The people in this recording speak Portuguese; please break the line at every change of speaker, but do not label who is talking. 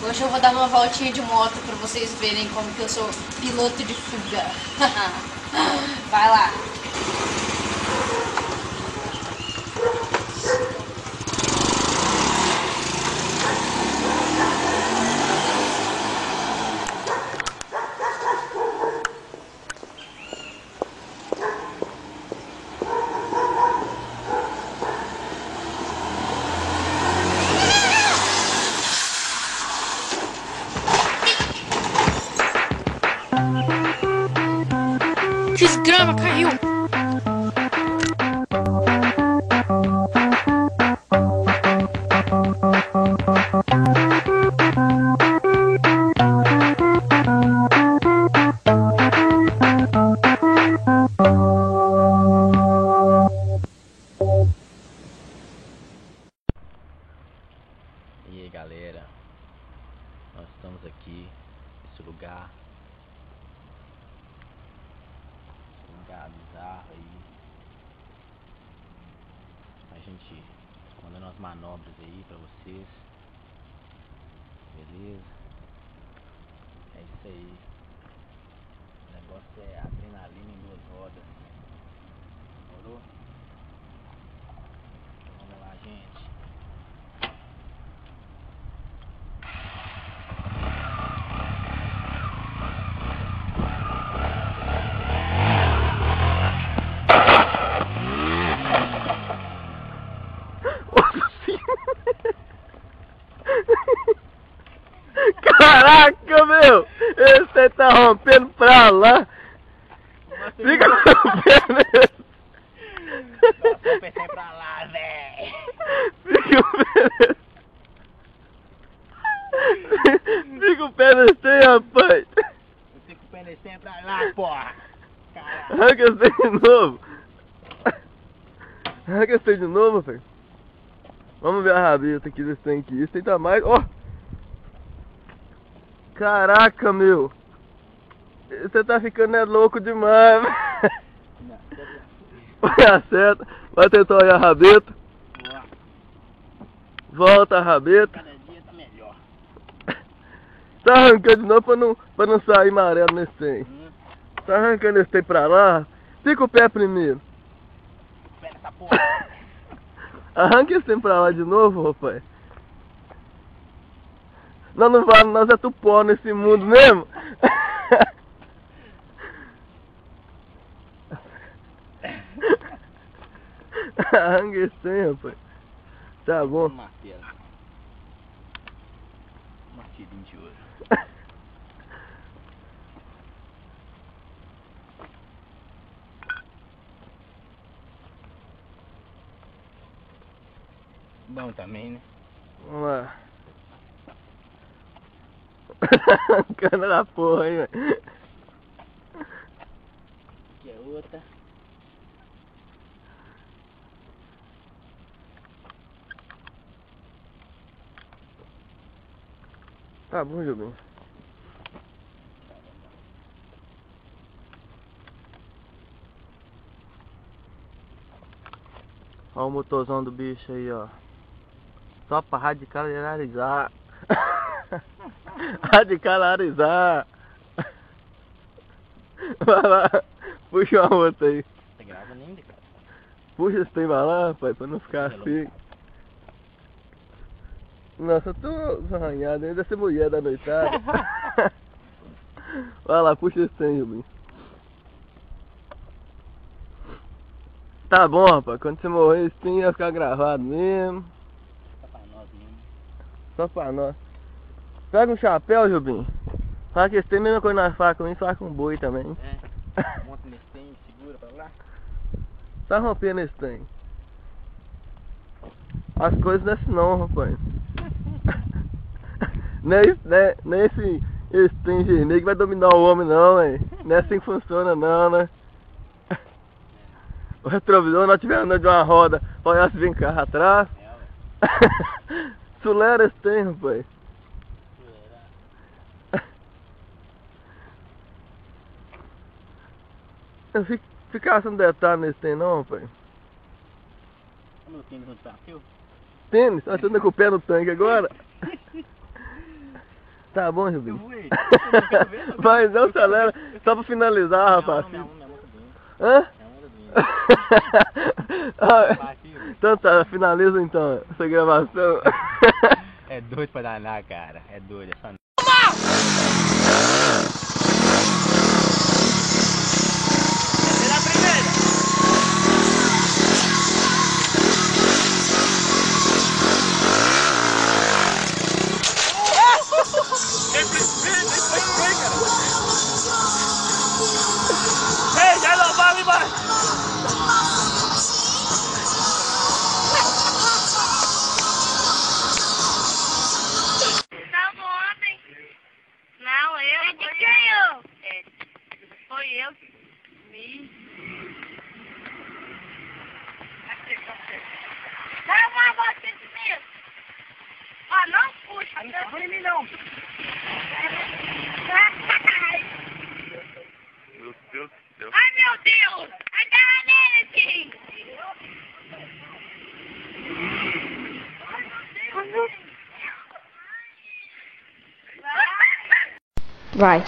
Hoje eu vou dar uma voltinha de moto pra vocês verem como que eu sou piloto de fuga. Vai lá.
Desgrama, caiu!
E aí galera, nós estamos aqui nesse lugar bizarro aí, a gente mandando umas manobras aí pra vocês, beleza? É isso aí, o negócio é adrenalina em duas rodas, demorou? Então vamos lá, gente.
Caraca, meu! Esse tá rompendo pra lá! Fica rompendo!
Eu pensei pra lá, véi!
Fica o pé! Fica o pé nesse trem, rapaz!
Eu fico o pé nesse pra lá, porra! Caralho!
Arranca esse trem de novo! Arranca esse trem de novo, velho! Vamos ver a rabeta aqui desse trem aqui. Esse trem tá mais. Ó! Caraca, meu! Você tá ficando louco demais! Vai acerta! Vai tentar olhar a rabeta! Volta a rabeta!
Cada dia tá melhor!
Tá arrancando de novo pra não sair amarelo nesse trem. Tá arrancando esse trem pra lá. Fica o pé primeiro.
Pé nessa porra!
Arranca esse trem pra lá de novo, rapaz. Nós não vale, nós é tupó nesse mundo mesmo. Arranca esse trem, rapaz. Tá bom.
Martelo. Martelinho de ouro. Bom também, né?
Vamos lá. Arrancando da porra, hein, velho.
Aqui é outra.
Tá bom, Jubinho. Olha o motorzão do bicho aí, ó. Só pra radicalizar. Radicalizar. Vai lá. Puxa uma outra aí.
Tá gravando ainda, cara?
Puxa esse trem pra lá, pai, pra não ficar
Hello.
assim. Nossa, eu tô arranhado ainda, ser mulher da noitada. Vai lá, puxa esse trem, Jubinho. Tá bom, rapaz, quando você morrer, esse trem ia ficar gravado mesmo.
Tá pra nós mesmo.
Só pra nós. Pega um chapéu, Jubinho. Fala que esse trem é a mesma coisa nós faz com isso, faz com boi também.
É. Monta nesse trem, segura pra lá.
Tá rompendo esse trem. As coisas não é assim não, rapaz. Não é esse trem vermelho que vai dominar o homem não, velho. Não é assim que funciona não, né? O retrovisor, nós tivemos andando de uma roda, olha se vem carro atrás. Sulera esse trem, rapaz. Não fica sem detalhe nesse trem não, rapaz.
Como eu tenho no desafio?
Tênis? Você anda com o pé no tanque agora? Tá bom, Rubinho.
Eu voei.
Vai, não acelera. Só pra finalizar, rapaz.
Minha onda bem.
Hã?
Minha onda bem.
Então tá, finaliza então essa gravação.
É doido pra danar, cara. É doido, é só...
Ei, já não vai ali embaixo!
Salvo ontem. Não, eu. De quem eu? Foi eu que vi. Não, você mesmo. Ó, não puxa. Não foi em mim, não.
Meu Deus do céu.
Ai, meu Deus. Agarra nele, Tim.
Vai.